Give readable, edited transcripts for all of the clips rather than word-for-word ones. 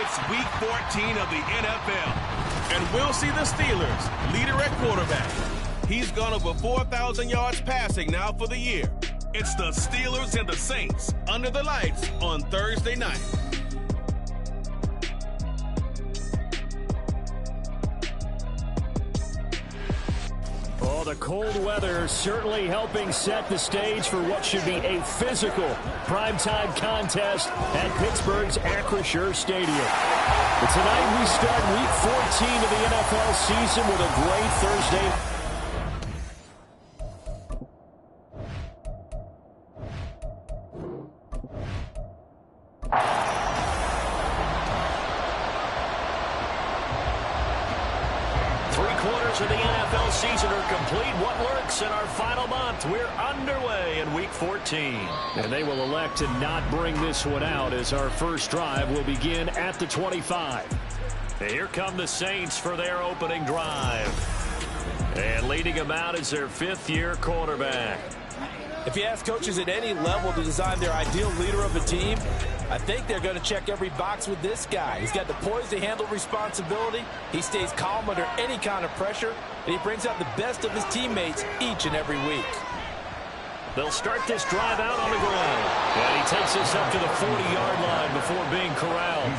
It's Week 14 of the NFL, and we'll see the Steelers leader at quarterback. He's gone over 4,000 yards passing now for the year. It's the Steelers and the Saints under the lights on Thursday night. Oh, the cold weather certainly helping set the stage for what should be a physical primetime contest at Pittsburgh's Acrisure Stadium. But tonight we start Week 14 of the NFL season with a great Thursday. Of the NFL season are complete. What works in our final month? We're underway in Week 14. And they will elect to not bring this one out as our first drive will begin at the 25. And here come the Saints for their opening drive. And leading them out is their fifth-year quarterback. If you ask coaches at any level to design their ideal leader of a team, I think they're going to check every box with this guy. He's got the poise to handle responsibility. He stays calm under any kind of pressure, and he brings out the best of his teammates each and every week. They'll start this drive out on the ground. And he takes us up to the 40-yard line before being corralled.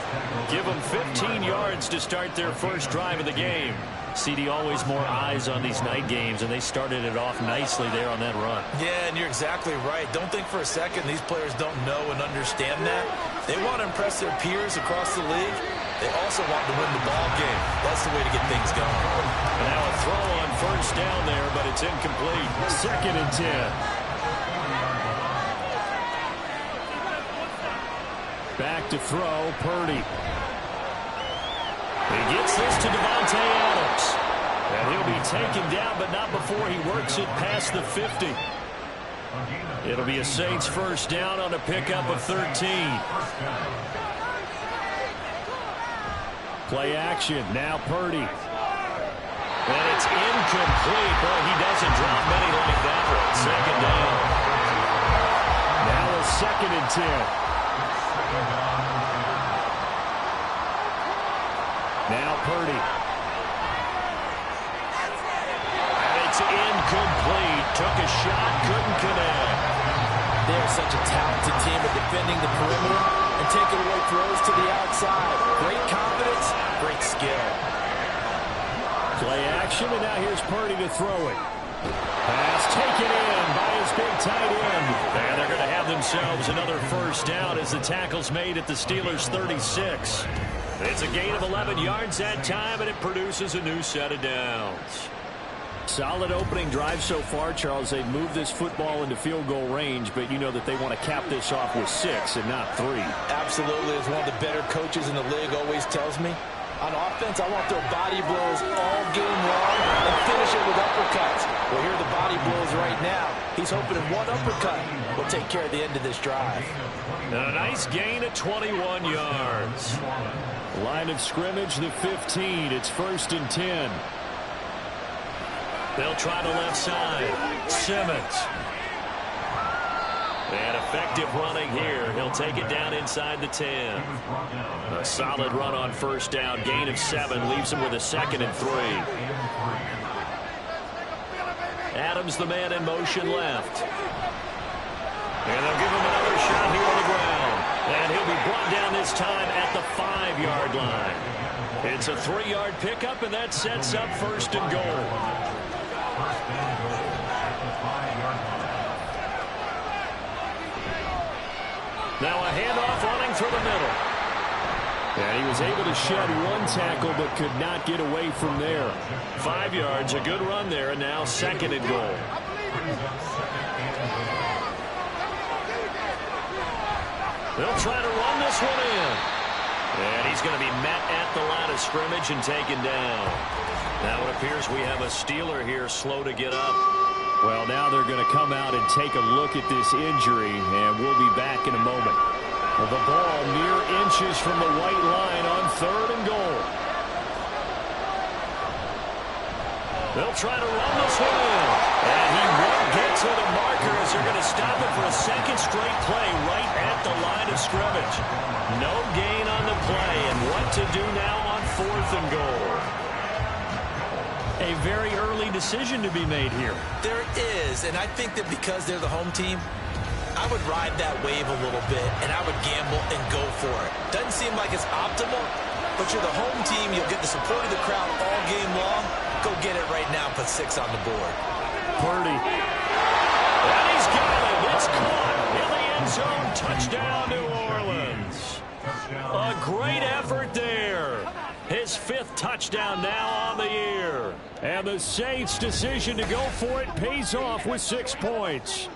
Give them 15 yards to start their first drive of the game. CD, always more eyes on these night games, and they started it off nicely there on that run. Yeah, and you're exactly right. Don't think for a second these players don't know and understand that. They want to impress their peers across the league. They also want to win the ball game. That's the way to get things going. And now a throw on first down there, but it's incomplete. 2nd and 10. Back to throw, Purdy. He gets this to Davante Adams. And he'll be taken down, but not before he works it past the 50. It'll be a Saints first down on a pickup of 13. Play action, now Purdy. And it's incomplete. Boy, he doesn't drop many like that one. 2nd down. Now a 2nd and 10. Now Purdy. And it's incomplete. Took a shot, couldn't connect. They're such a talented team at defending the perimeter and taking away throws to the outside. Great confidence, great skill. Play action, and now here's Purdy to throw it. Pass taken in by his big tight end. And they're going to have themselves another first down as the tackle's made at the Steelers' 36. It's a gain of 11 yards that time, and it produces a new set of downs. Solid opening drive so far, Charles. They've moved this football into field goal range, but you know that they want to cap this off with 6 and not 3. Absolutely. As one of the better coaches in the league always tells me, on offense, I want their body blows all game long and finish it with uppercuts. Well, here are the body blows right now. He's hoping in one uppercut will take care of the end of this drive. And a nice gain of 21 yards. Line of scrimmage, the 15. It's 1st and 10. They'll try the left side. Simmons. And effective running here. He'll take it down inside the 10. A solid run on first down. Gain of 7. Leaves him with a 2nd and 3. Adams, the man in motion left. And they'll give him another shot here on the ground. And he'll be brought down this time at the 5-yard line. It's a 3-yard pickup, and that sets up 1st and goal. Now a handoff running through the middle. And he was able to shed one tackle but could not get away from there. 5 yards, a good run there, and now 2nd and goal. They'll try to run this one in. And he's going to be met at the line of scrimmage and taken down. Now it appears we have a Steeler here slow to get up. Well, now they're going to come out and take a look at this injury, and we'll be back in a moment. The ball mere inches from the white line on 3rd and goal. They'll try to run this one in, and he won't get to the marker as they're going to stop it for a second straight play right at the line of scrimmage. No gain on the play, and what to do now on 4th and goal. A very early decision to be made here. There is, and I think that because they're the home team, I would ride that wave a little bit, and I would gamble and go for it. Doesn't seem like it's optimal, but you're the home team. You'll get the support of the crowd all game long. Go get it right now. Put 6 on the board. Purdy. And he's got it. It's caught in the end zone. Touchdown, New Orleans. A great effort there. His 5th touchdown now on the year. And the Saints' decision to go for it pays off with 6 points.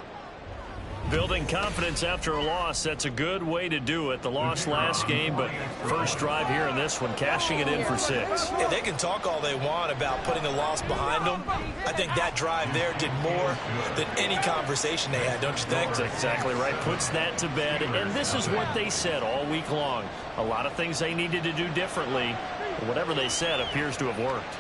Building confidence after a loss, that's a good way to do it. The loss last game, but first drive here in this one, cashing it in for 6. Yeah, they can talk all they want about putting the loss behind them. I think that drive there did more than any conversation they had, don't you think? That's exactly right. Puts that to bed. And this is what they said all week long. A lot of things they needed to do differently. Whatever they said appears to have worked.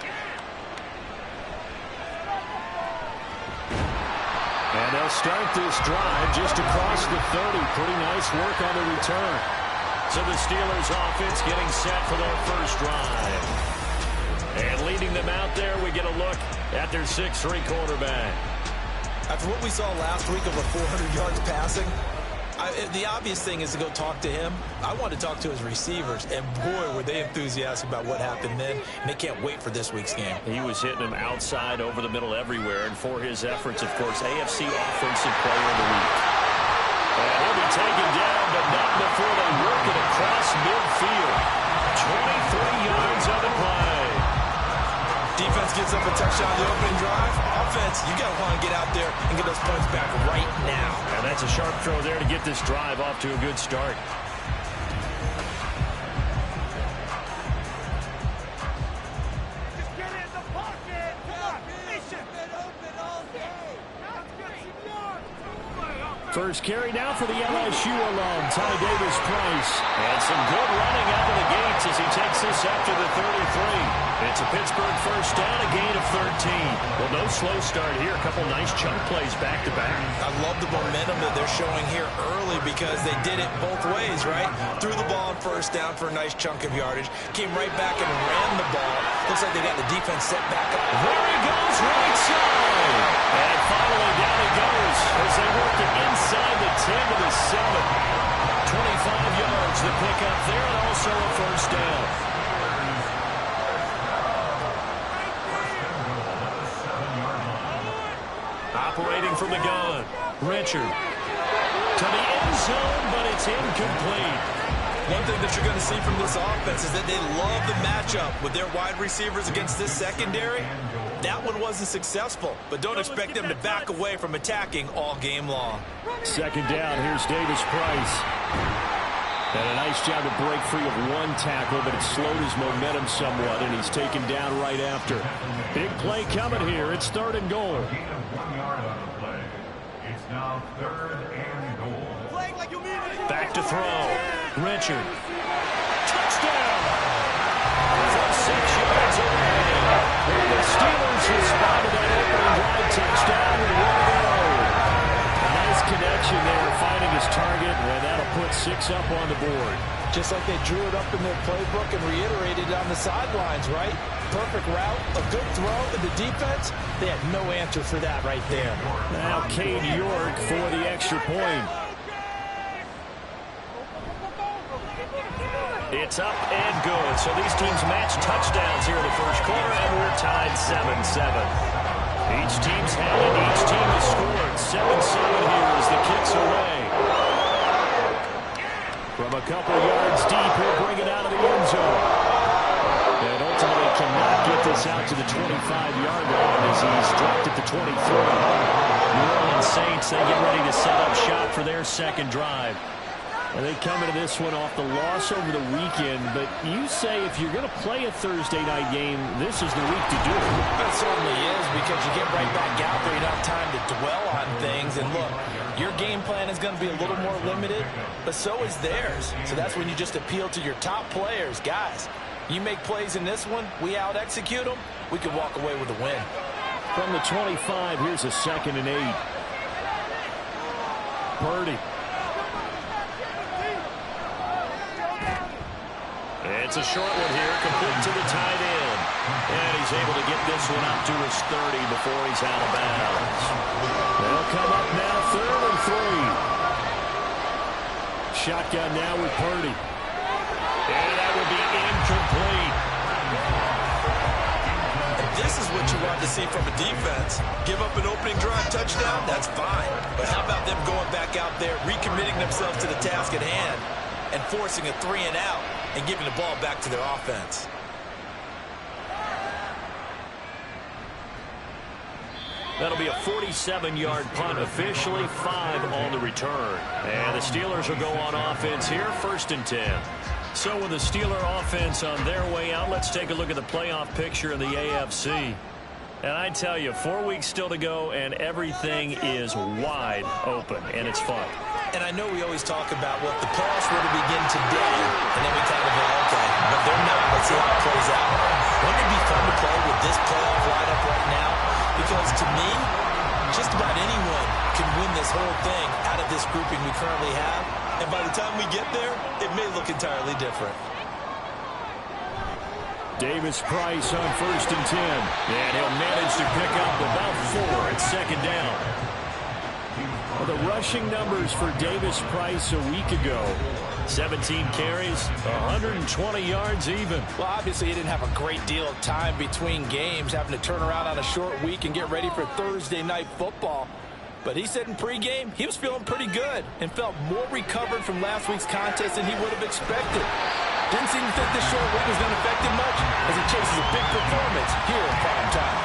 And they'll start this drive just across the 30. Pretty nice work on the return. So the Steelers offense getting set for their first drive. And leading them out there, we get a look at their 6'3" quarterback. After what we saw last week, over 400 yards passing, the obvious thing is to go talk to him. I want to talk to his receivers, and boy, were they enthusiastic about what happened then, and they can't wait for this week's game. He was hitting them outside, over the middle, everywhere, and for his efforts, of course, AFC Offensive Player of the Week. And he'll be taken down, but not before they work it across midfield. 23 yards on the play. Defense gives up a touchdown on the opening drive. Offense, you got to want to get out there and get those points back right now. And that's a sharp throw there to get this drive off to a good start. Just get in the pocket. Come on, mission. Open all day. Let's get some yards. First carry now for the LSU alum, Ty Davis-Price. And some good running out of the gates as he takes this up to the 33. It's a Pittsburgh first down, a gain of 13. Well, no slow start here. A couple nice chunk plays back-to-back. I love the momentum that they're showing here early because they did it both ways, right? Threw the ball on first down for a nice chunk of yardage. Came right back and ran the ball. Looks like they got the defense set back up. There he goes, right side. And finally down he goes as they work it inside the 10 to the 7. 25 yards to pick up there and also a first down. Operating from the gun, Richard to the end zone, but it's incomplete. One thing that you're going to see from this offense is that they love the matchup with their wide receivers against this secondary. That one wasn't successful, but don't expect them to back away from attacking all game long. Second down, here's Davis-Price. And a nice job to break free of one tackle, but it slowed his momentum somewhat, and he's taken down right after. Big play coming here. It's 3rd and goal. It's now 3rd and goal. Back to throw. Richard. Touchdown! From 6 yards away. And the Steelers responded that opening drive touchdown with 1 go. A nice connection there, finding his target, and that'll put 6 up on the board. Just like they drew it up in their playbook and reiterated it on the sidelines, right? Perfect route, a good throw, and the defense, they had no answer for that right there. Now Cade York for the extra point. It's up and good. So these teams match touchdowns here in the first quarter, and we're tied 7-7. Each team's had it. Each team has scored. 7-7 here as the kick's away. From a couple yards deep, he'll bring it out of the end zone. And ultimately cannot get this out to the 25-yard line as he's dropped at the 23. New Orleans Saints, they get ready to set up shop for their second drive. And they come into this one off the loss over the weekend, but you say if you're going to play a Thursday night game, this is the week to do it. It certainly is, because you get right back out there. You don't have time to dwell on things. And look, your game plan is going to be a little more limited, but so is theirs. So that's when you just appeal to your top players. Guys, you make plays in this one, we out-execute them, we can walk away with a win. From the 25, here's a 2nd and 8. Purdy. It's a short one here, complete to the tight end. And he's able to get this one up to his 30 before he's out of bounds. They'll come up now 3rd and 3. Shotgun now with Purdy. And that would be incomplete. This is what you want to see from a defense. Give up an opening drive touchdown, that's fine. But how about them going back out there, recommitting themselves to the task at hand, and forcing a 3-and-out and giving the ball back to their offense? That'll be a 47-yard punt, officially 5 on the return. And the Steelers will go on offense here, 1st and 10. So with the Steeler offense on their way out, let's take a look at the playoff picture in the AFC. And I tell you, 4 weeks still to go, and everything is wide open, and it's fun. And I know we always talk about what the playoffs were to begin today, and then we kind of go, okay, but they're not. Let's see how it plays out. Wouldn't it be fun to play with this playoff lineup right now? Because to me, just about anyone can win this whole thing out of this grouping we currently have. And by the time we get there, it may look entirely different. Davis Price on 1st and 10. And he'll manage to pick up about 4 at 2nd down. Well, the rushing numbers for Davis Price a week ago. 17 carries, 120 yards even. Well, obviously he didn't have a great deal of time between games, having to turn around on a short week and get ready for Thursday night football. But he said in pregame he was feeling pretty good and felt more recovered from last week's contest than he would have expected. Didn't seem to think this short week was going to affect him much as he chases a big performance here in prime time.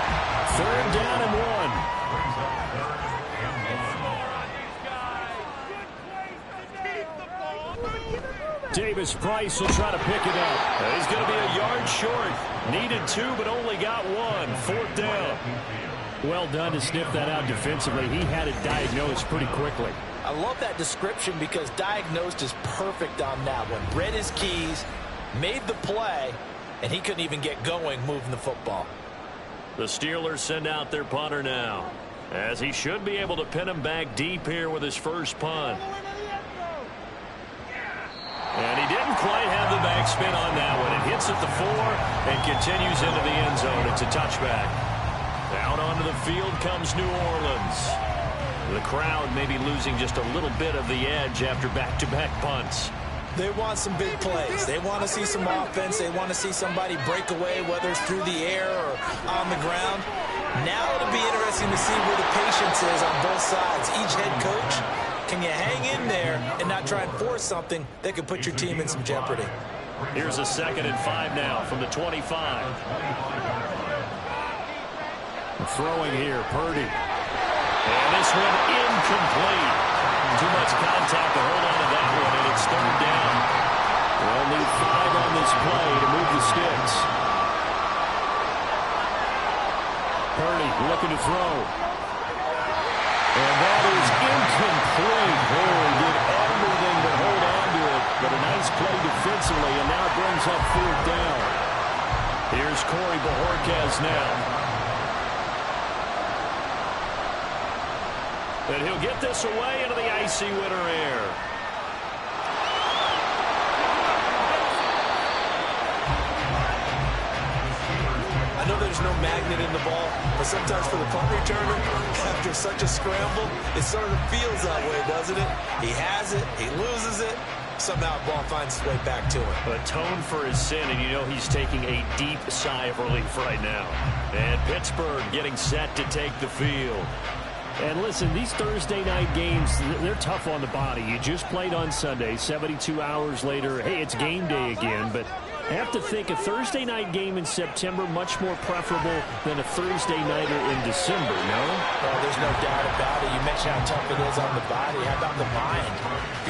3rd down and 1. Davis Price will try to pick it up. He's going to be a yard short. Needed 2, but only got 1. 4th down. Well done to sniff that out defensively. He had it diagnosed pretty quickly. I love that description because diagnosed is perfect on that one. Read his keys, made the play, and he couldn't even get going moving the football. The Steelers send out their punter now, as he should be able to pin him back deep here with his first punt. And he didn't quite have the backspin on that one. It hits at the 4 and continues into the end zone. It's a touchback. Out onto the field comes New Orleans. The crowd may be losing just a little bit of the edge after back-to-back punts. They want some big plays. They want to see some offense. They want to see somebody break away, whether it's through the air or on the ground. Now it'll be interesting to see where the patience is on both sides. Each head coach, can you hang in there and not try and force something that could put your team in some jeopardy? Here's a 2nd and 5 now from the 25. Throwing here, Purdy. And this one incomplete. Too much contact to hold on to that one, and it's 3rd down. They'll need 5 on this play to move the sticks. Purdy looking to throw. And that is incomplete. Oh, he did everything to hold on to it, but a nice play defensively, and now brings up 4th down. Here's Corey Bojorquez now. And he'll get this away into the icy winter air. I know there's no magnet in the ball, but sometimes for the punt returner, after such a scramble, it sort of feels that way, doesn't it? He has it, he loses it, somehow the ball finds its way back to him. Atone for his sin, and you know he's taking a deep sigh of relief right now. And Pittsburgh getting set to take the field. And listen, these Thursday night games, they're tough on the body. You just played on Sunday, 72 hours later, hey, it's game day again. But I have to think a Thursday night game in September much more preferable than a Thursday nighter in December, no? Well, there's no doubt about it. You mentioned how tough it is on the body. How about the mind?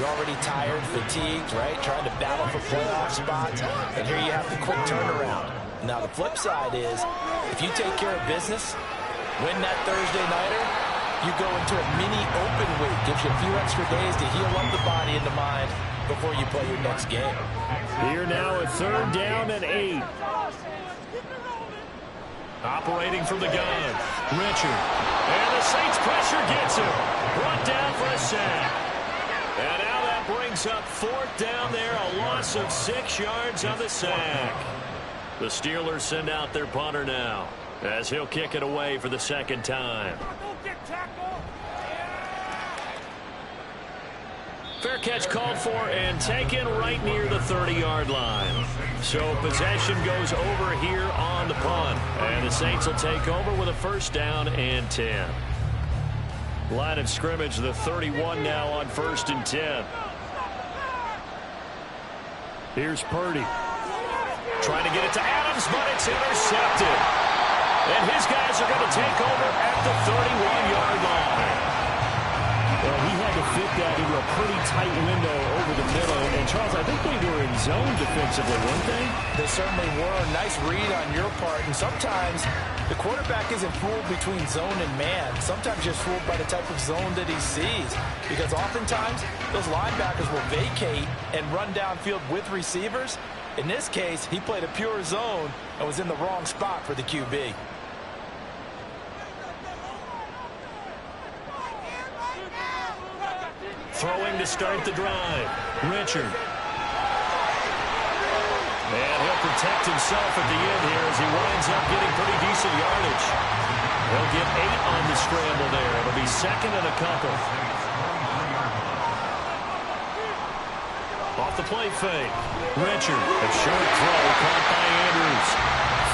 You're already tired, fatigued, right? Trying to battle for playoff spots. And here you have the quick turnaround. Now, the flip side is, if you take care of business, win that Thursday nighter, you go into a mini open week. Gives you a few extra days to heal up the body and the mind before you play your next game. Here now at 3rd down and 8. Operating from the gun, Richard. And the Saints pressure gets him. Brought down for a sack. And now that brings up 4th down there, a loss of 6 yards on the sack. The Steelers send out their punter now, as he'll kick it away for the 2nd time. Fair catch called for and taken right near the 30-yard line. So possession goes over here on the punt. And the Saints will take over with a 1st down and 10. Line of scrimmage, the 31 now on 1st and 10. Here's Purdy. Trying to get it to Adams, but it's intercepted. And his guys are going to take over at the 31-yard line. Well, he had to fit that into a pretty tight window over the middle. And, Charles, I think they were in zone defensively, weren't they? They certainly were. Nice read on your part. And sometimes the quarterback isn't fooled between zone and man. Sometimes just fooled by the type of zone that he sees. Because oftentimes, those linebackers will vacate and run downfield with receivers. In this case, he played a pure zone and was in the wrong spot for the QB. Throwing to start the drive. Richard. And he'll protect himself at the end here as he winds up getting pretty decent yardage. He'll get 8 on the scramble there. It'll be 2nd and a couple. Off the play fake. Richard. A short throw caught by Andrews.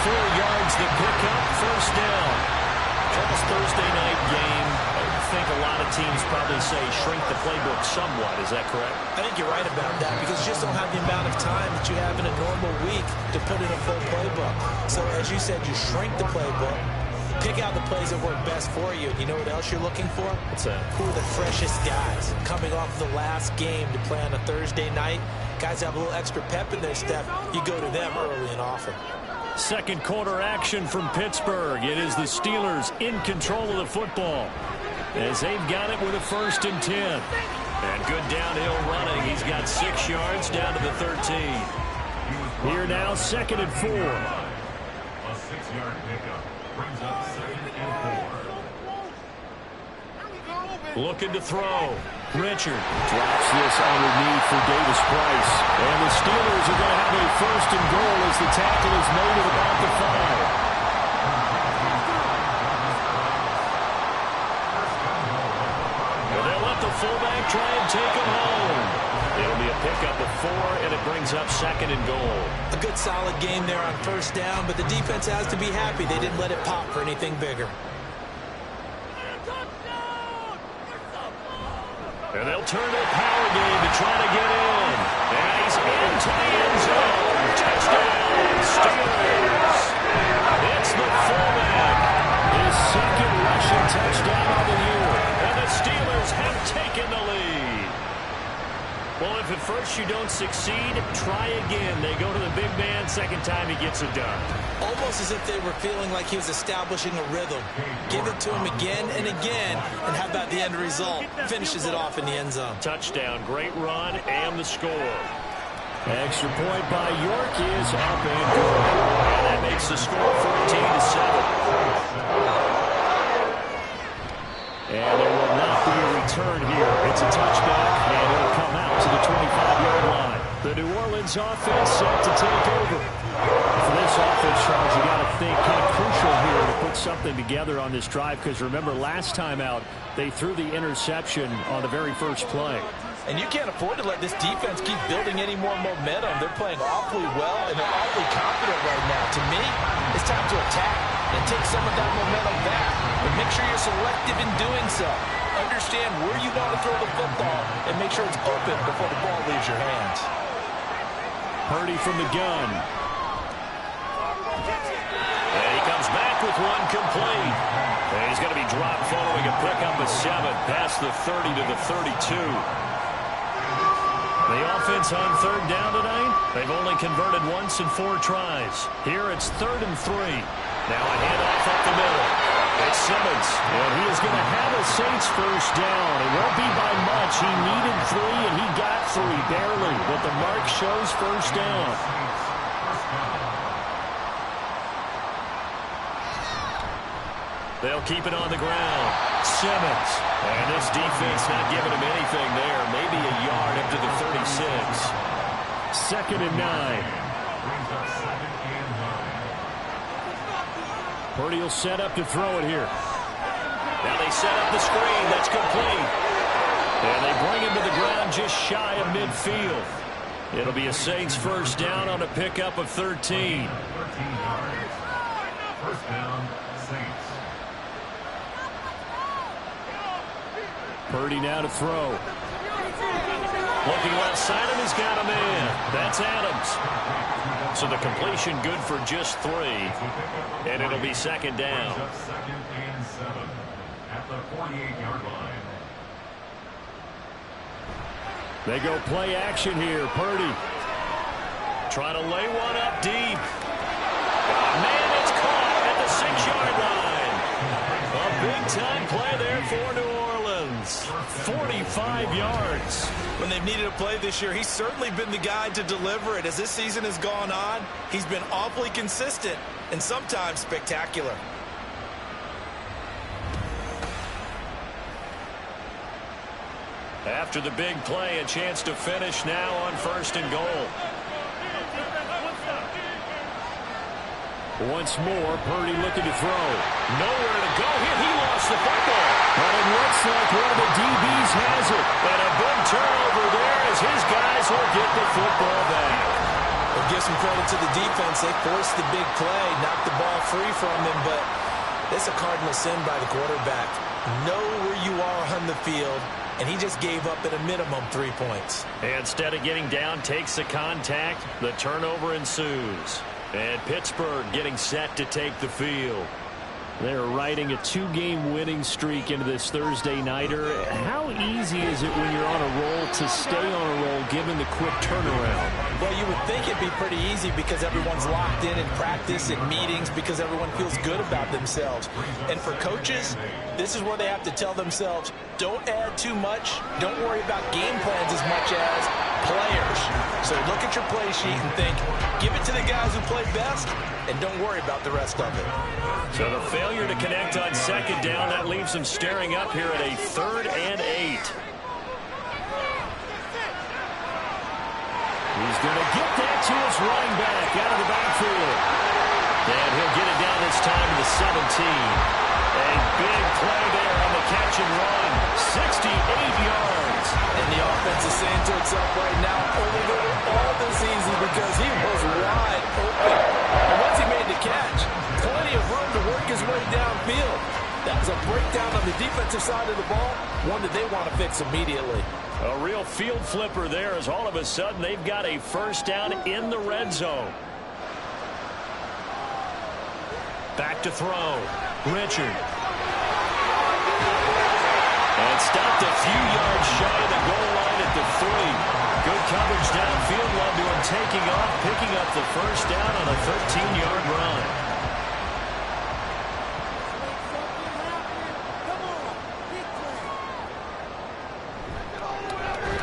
4 yards to pick up. 1st down. Charles, Thursday night game. I think a lot of teams probably say shrink the playbook somewhat. Is that correct? I think you're right about that because you just don't have the amount of time that you have in a normal week to put in a full playbook. So as you said, you shrink the playbook, pick out the plays that work best for you. And you know what else you're looking for? What's that? Who are the freshest guys coming off the last game to play on a Thursday night? Guys have a little extra pep in their step. You go to them early and often. 2nd quarter action from Pittsburgh. It is the Steelers in control of the football, as they've got it with a 1st and 10. And good downhill running. He's got 6 yards down to the 13. Here now, 2nd and 4. A 6-yard pickup brings up 2nd and 4. Looking to throw. Richard Drops this underneath for Davis Price. And the Steelers are going to have a 1st and goal as the tackle is made at about the 5. The fullback try and take him home. It'll be a pickup of 4, and it brings up 2nd and goal. A good solid game there on 1st down, but the defense has to be happy. They didn't let it pop for anything bigger. And they'll turn to a power game to try to get in. And he's into the end zone. Touchdown, Steelers. It's the fullback. His 2nd rushing touchdown of the year. And the Steelers have taken the lead. Well, if at first you don't succeed, try again. They go to the big man. 2nd time he gets it done. Almost as if they were feeling like he was establishing a rhythm. Give it to him again and again, and how about the end result? Finishes it off in the end zone. Touchdown, great run, and the score. Extra point by York is up and good. And that makes the score 14-7. And there will not be a return here. It's a touchback, and it'll come out to the 25-yard line. The New Orleans offense set to take over. For this offense, Charles, you got to think kind of crucial here to put something together on this drive, because remember, last time out, they threw the interception on the very first play. And you can't afford to let this defense keep building any more momentum. They're playing awfully well, and they're awfully confident right now. To me, it's time to attack and take some of that momentum back. But make sure you're selective in doing so. Understand where you want to throw the football and make sure it's open before the ball leaves your hands. Purdy from the gun. And he comes back with one complete. And he's going to be dropped following a pickup of 7 past the 30 to the 32. The offense on 3rd down tonight, they've only converted once in 4 tries. Here it's 3rd and 3. Now a handoff up the middle. It's Simmons, and he is going to have a Saints 1st down. It won't be by much. He needed 3, and he got 3 barely, but the mark shows 1st down. They'll keep it on the ground. Simmons. And this defense not giving him anything there. Maybe a yard up to the 36. 2nd and 9. Brings up 2nd and 9. Purdy will set up to throw it here. Now they set up the screen. That's complete. And they bring him to the ground just shy of midfield. It'll be a Saints first down on a pickup of 13. 13 yards. First down, Saints. Purdy now to throw. Looking left side, and he's got a man. That's Adams. So the completion good for just 3. And it'll be 2nd down. Brings up 2nd and 7 at the 48-yard line. They go play action here. Purdy. Trying to lay one up deep. Man, it's caught at the 6-yard line. A big-time play there for New Orleans. 45 yards. When they've needed a play this year, he's certainly been the guy to deliver it. As this season has gone on, he's been awfully consistent and sometimes spectacular. After the big play, a chance to finish now on 1st and goal. Once more, Purdy looking to throw. Nowhere to go here. He lost the football. But it looks like one of the DBs has it. And a big turnover there as his guys will get the football back. We'll give some credit to the defense. They forced the big play, knocked the ball free from him, but it's a cardinal sin by the quarterback. Know where you are on the field, and he just gave up at a minimum 3 points. And instead of getting down, takes the contact. The turnover ensues. And Pittsburgh getting set to take the field. They're riding a 2-game winning streak into this Thursday nighter. How easy is it when you're on a roll to stay on a roll given the quick turnaround? Well, you would think it'd be pretty easy because everyone's locked in practice and meetings because everyone feels good about themselves. And for coaches, this is where they have to tell themselves, don't add too much. Don't worry about game plans as much as players. So look at your play sheet and think, give it to the guys who play best, and don't worry about the rest of it. So the failure to connect on 2nd down, that leaves them staring up here at a 3rd and 8. He's going to get that to his running back out of the backfield. And he'll get it down this time to the 17. A big play there on the catch and run. 68 yards. And the offense is saying to itself right now, only go all this easy because he was wide open. And once he made the catch, plenty of room to work his way downfield. That was a breakdown on the defensive side of the ball, one that they want to fix immediately. A real field flipper there as all of a sudden they've got a first down in the red zone. Back to throw. Richard. And stopped a few yards shy of the goal line at the 3. Good coverage downfield. Led to him taking off, picking up the first down on a 13-yard run.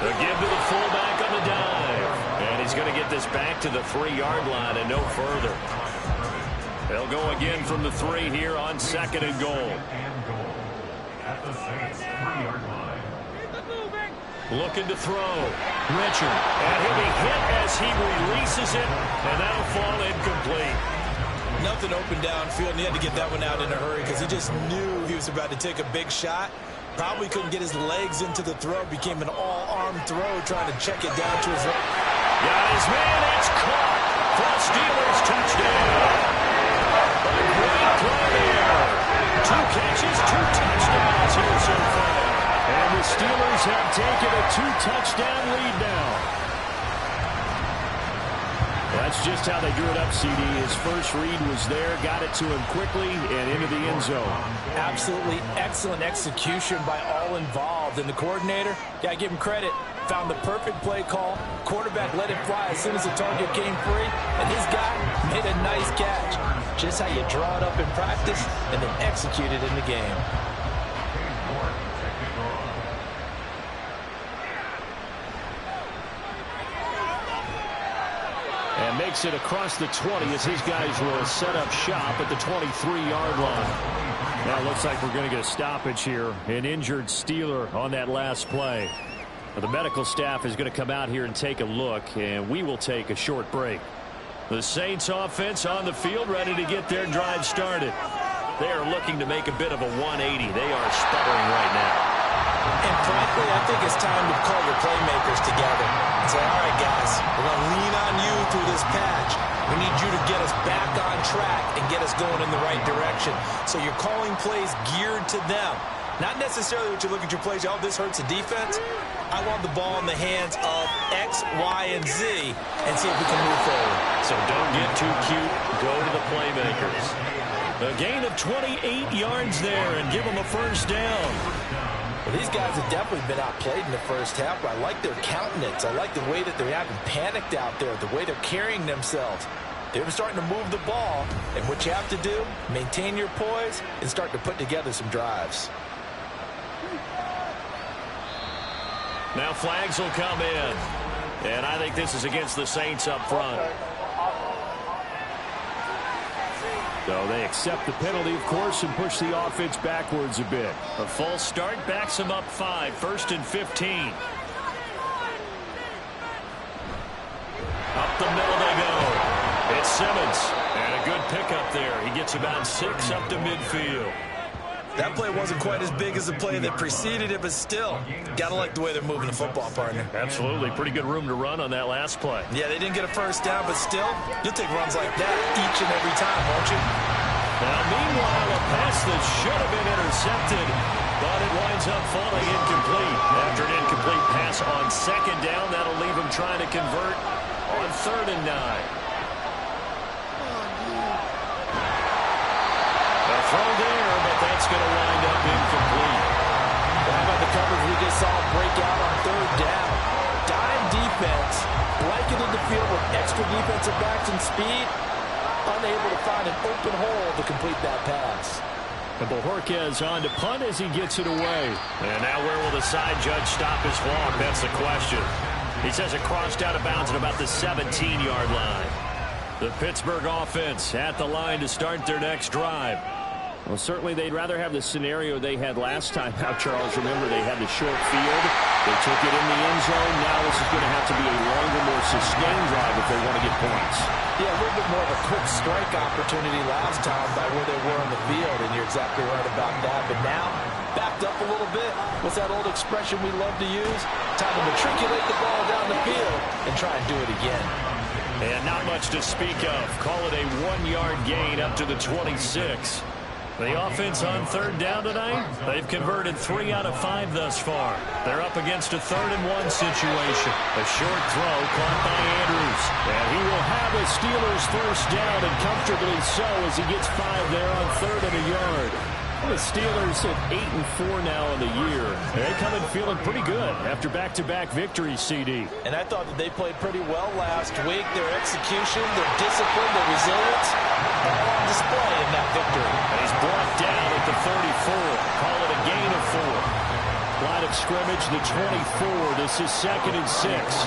The give to the fullback on the dive. And he's going to get this back to the 3-yard line and no further. They'll go again from the 3 here on 2nd and goal. At the Saints 3-yard line. Looking to throw. Richard. And he'll be hit as he releases it. And that'll fall incomplete. Nothing open downfield, and he had to get that one out in a hurry because he just knew he was about to take a big shot. Probably couldn't get his legs into the throw. Became an all-arm throw trying to check it down to his right. Got his man. It's caught for a Steelers touchdown. A great play there. 2 catches, 2 touchdowns here so far. And the Steelers have taken a 2-touchdown lead now. That's just how they drew it up, CD. His first read was there, got it to him quickly, and into the end zone. Absolutely excellent execution by all involved. And the coordinator, gotta give him credit, found the perfect play call. Quarterback let it fly as soon as the target came free, and his guy made a nice catch. Just how you draw it up in practice and then execute it in the game. And And makes it across the 20 as his guys will set up shop at the 23-yard line. Now it looks like we're going to get a stoppage here. An injured Steeler on that last play. The medical staff is going to come out here and take a look, and we will take a short break. The Saints offense on the field, ready to get their drive started. They are looking to make a bit of a 180. They are sputtering right now. And frankly, I think it's time to call your playmakers together and say, all right, guys, we're going to lean on you through this patch. We need you to get us back on track and get us going in the right direction. So you're calling plays geared to them. Not necessarily what you look at your plays, oh, this hurts the defense. I want the ball in the hands of X, Y, and Z and see if we can move forward. So don't get too cute. Go to the playmakers. A gain of 28 yards there and give them a first down. Well, these guys have definitely been outplayed in the first half, but I like their countenance. I like the way that they're having panicked out there, the way they're carrying themselves. They're starting to move the ball, and what you have to do, maintain your poise and start to put together some drives. Now flags will come in, and I think this is against the Saints up front. So they accept the penalty, of course, and push the offense backwards a bit. A false start backs them up 5, 1st and 15. Up the middle they go. It's Simmons, and a good pickup there. He gets about 6 up to midfield. That play wasn't quite as big as the play that preceded it, but still, gotta like the way they're moving the football, partner. Absolutely. Pretty good room to run on that last play. Yeah, they didn't get a first down, but still, you'll take runs like that each and every time, won't you? Now, meanwhile, a pass that should have been intercepted, but it winds up falling incomplete. After an incomplete pass on 2nd down, that'll leave them trying to convert on 3rd and 9. Throw there, but that's going to wind up incomplete. How about the coverage we just saw break out on 3rd down? Dime defense, blanketed the field with extra defensive backs and speed, unable to find an open hole to complete that pass. And Bojorquez on to punt as he gets it away. And now where will the side judge stop his walk? That's the question. He says it crossed out of bounds at about the 17-yard line. The Pittsburgh offense at the line to start their next drive. Well, certainly they'd rather have the scenario they had last time out, Charles. Remember, they had the short field. They took it in the end zone. Now this is going to have to be a longer, more sustained drive if they want to get points. Yeah, a little bit more of a quick strike opportunity last time by where they were on the field, and you're exactly right about that. But now, backed up a little bit. What's that old expression we love to use? Time to matriculate the ball down the field and try and do it again. And not much to speak of. Call it a 1-yard gain up to the 26. The offense on 3rd down tonight, they've converted 3 out of 5 thus far. They're up against a 3rd and 1 situation. A short throw caught by Andrews. And he will have a Steelers first down, and comfortably so as he gets 5 there on 3rd and a yard. The Steelers at 8-4 now in the year. They come in feeling pretty good after back-to-back victories, CD. And I thought that they played pretty well last week. Their execution, their discipline, their resilience, all on display in that victory. And he's brought down at the 34. Call it a gain of 4. Line of scrimmage, the 24. This is 2nd and 6.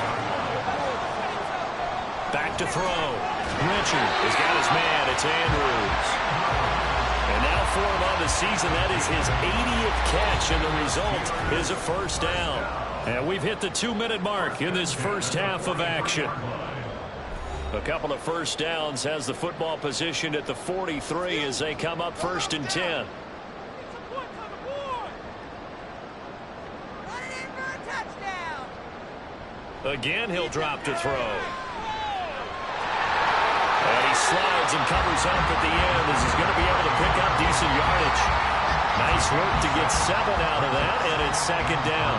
Back to throw. Richard has got his man. It's Andrews. And now for him on the season, that is his 80th catch, and the result is a first down. And we've hit the 2-minute mark in this first half of action. A couple of first downs has the football positioned at the 43 as they come up 1st and 10. Again, he'll drop to throw. And he slides and covers up at the end as he's going to be able to pick up decent yardage. Nice work to get 7 out of that, and it's 2nd down.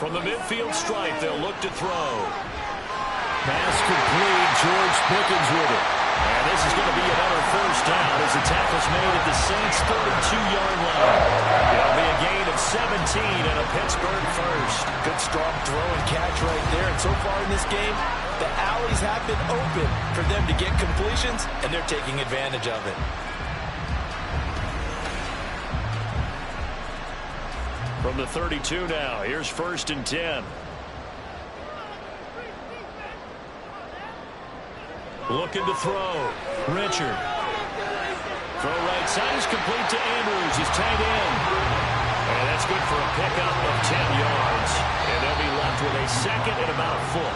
From the midfield stripe, they'll look to throw. Pass complete. George Pickens with it. And this is going to be another first down as the tackle's made at the Saints' 32-yard line. It'll be a gain of 17 and a Pittsburgh first. Good strong throw and catch right there. And so far in this game, the alleys have been open for them to get completions, and they're taking advantage of it. From the 32 now, here's 1st and 10. Looking to throw. Richard. Throw right side is complete to Andrews. He's tight end. And that's good for a pickup of 10 yards. And they'll be left with a second and about a foot.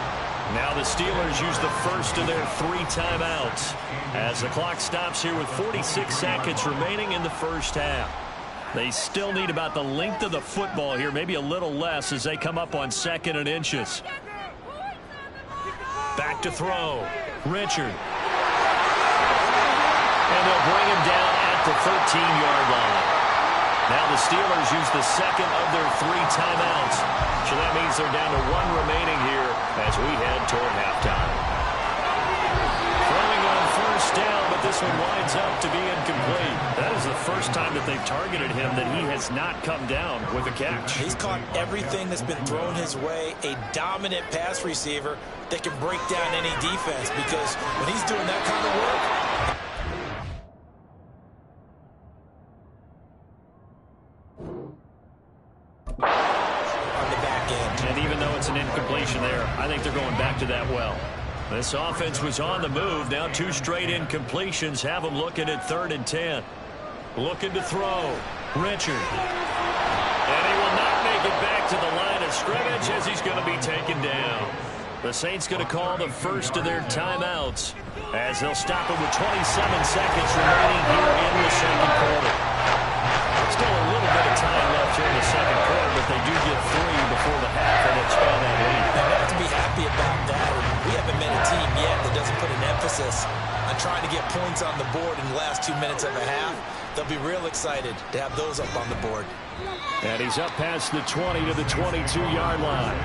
Now the Steelers use the first of their 3 timeouts as the clock stops here with 46 seconds remaining in the first half. They still need about the length of the football here, maybe a little less as they come up on 2nd and inches. Back to throw. Richard. And they'll bring him down at the 13-yard line. Now the Steelers use the second of their 3 timeouts. So that means they're down to 1 remaining here as we head toward halftime. Throwing on 1st down, but this one winds up to be incomplete. That is the first time that they've targeted him that he has not come down with a catch. He's caught everything that's been thrown his way. A dominant pass receiver that can break down any defense, because when he's doing that kind of work, on the back end. And even though it's an incompletion there, I think they're going back to that well. This offense was on the move. Now 2 straight incompletions have them looking at 3rd and 10. Looking to throw. Richard. And he will not make it back to the line of scrimmage as he's going to be taken down. The Saints going to call the first of their timeouts as they'll stop it with 27 seconds remaining here in the second quarter. Still a little bit of time left here in the second quarter, but they do get 3 before the half and expand that lead. They have to be happy about that. We haven't met a team yet that doesn't put an emphasis on trying to get points on the board in the last 2 minutes of a half. They'll be real excited to have those up on the board. And he's up past the 20 to the 22-yard line.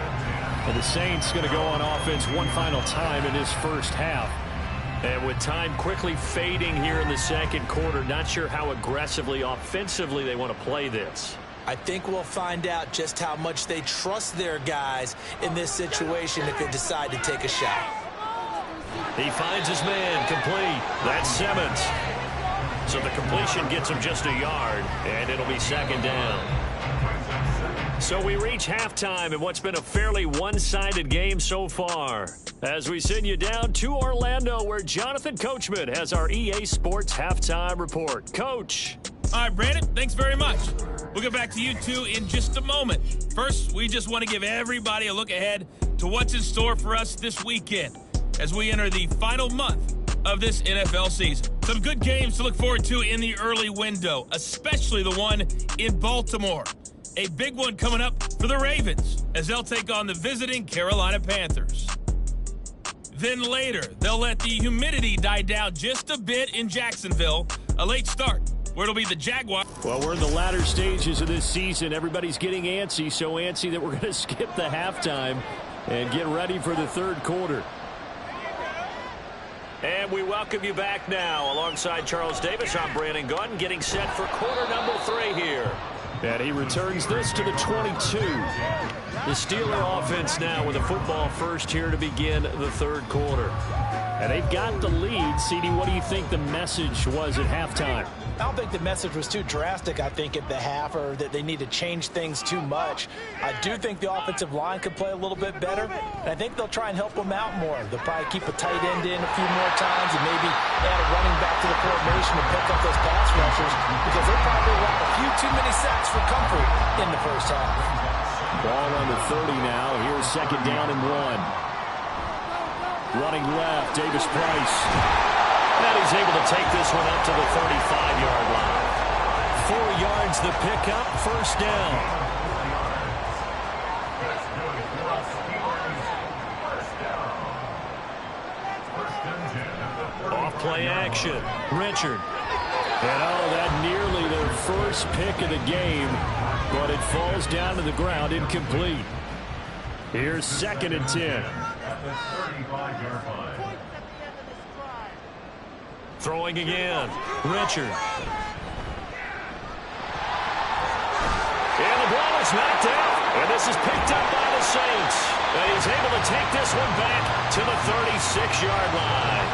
And the Saints going to go on offense one final time in this first half. And with time quickly fading here in the second quarter, not sure how aggressively, offensively they want to play this. I think we'll find out just how much they trust their guys in this situation if they decide to take a shot. He finds his man complete. That's Simmons. So the completion gets him just a yard, and it'll be 2nd down. So we reach halftime in what's been a fairly one-sided game so far. As we send you down to Orlando, where Jonathan Coachman has our EA Sports Halftime Report. Coach. All right, Brandon, thanks very much. We'll get back to you two in just a moment. First, we just want to give everybody a look ahead to what's in store for us this weekend as we enter the final month of this NFL season. Some good games to look forward to in the early window, especially the one in Baltimore. A big one coming up for the Ravens as they'll take on the visiting Carolina Panthers. Then later, they'll let the humidity die down just a bit in Jacksonville. A late start where it'll be the Jaguars. Well, we're in the latter stages of this season. Everybody's getting antsy, so antsy that we're going to skip the halftime and get ready for the third quarter. And we welcome you back now. Alongside Charles Davis, I'm Brandon Gaudin, getting set for quarter number 3 here. And he returns this to the 22. The Steeler offense now with a football first here to begin the third quarter. And they've got the lead. CD, what do you think the message was at halftime? I don't think the message was too drastic, I think, at the half, or that they need to change things too much. I do think the offensive line could play a little bit better, and I think they'll try and help them out more. They'll probably keep a tight end in a few more times and maybe add a running back to the formation and pick up those pass rushers, because they probably allowed a few too many sacks for comfort in the first half. Ball under 30 now. Here's 2nd down and 1. Running left, Davis Price. And he's able to take this one up to the 35-yard line. 4 yards the pickup, first down. Off play action. Richard. And that nearly their first pick of the game, but it falls down to the ground incomplete. Here's 2nd and 10. Throwing again. Richard. And the ball is knocked out. And this is picked up by the Saints. And he's able to take this one back to the 36-yard line.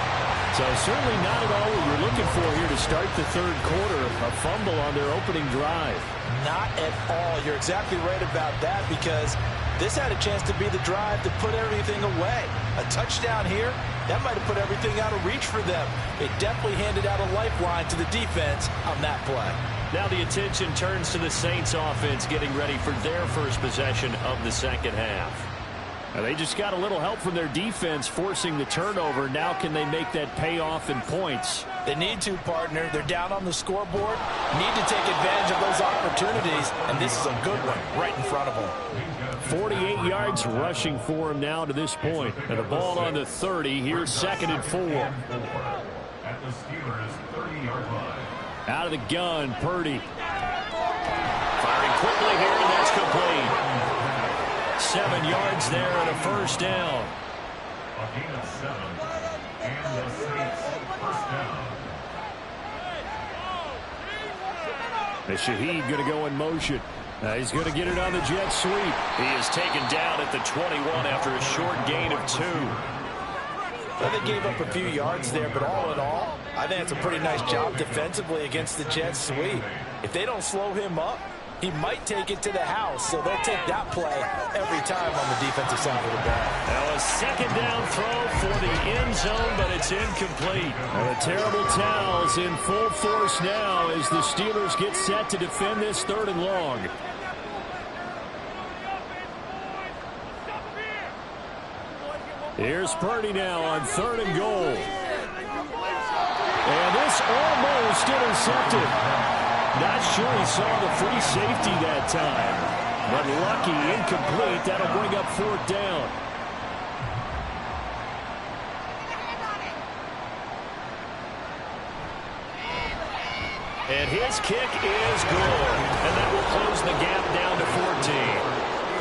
So certainly not at all what you're looking for here to start the third quarter. A fumble on their opening drive. Not at all. You're exactly right about that, because this had a chance to be the drive to put everything away. A touchdown here, that might have put everything out of reach for them. They definitely handed out a lifeline to the defense on that play. Now the attention turns to the Saints offense getting ready for their first possession of the second half. Now they just got a little help from their defense forcing the turnover. Now can they make that pay off in points? They need to, partner. They're down on the scoreboard. Need to take advantage of those opportunities, and this is a good one right in front of them. 48 yards rushing for him now to this point. And the ball on the 30. Here's 2nd and 4. At the Steelers' 30-yard line. Out of the gun, Purdy. Firing quickly here, and that's complete. 7 yards there and a first down. A gain of 7. And the Saints first down. The Shaheed going to go in motion. He's going to get it on the jet sweep. He is taken down at the 21 after a short gain of 2. Well, they gave up a few yards there, but all in all, I think it's a pretty nice job defensively against the jet sweep. If they don't slow him up, he might take it to the house, so they'll take that play every time on the defensive side of the ball. Now a second down throw for the end zone, but it's incomplete. And the terrible towels in full force now as the Steelers get set to defend this 3rd and long. Here's Purdy now on 3rd and goal. And this almost intercepted. Not sure he saw the free safety that time. But lucky, incomplete. That'll bring up 4th down. And his kick is good. And that will close the gap down to 14.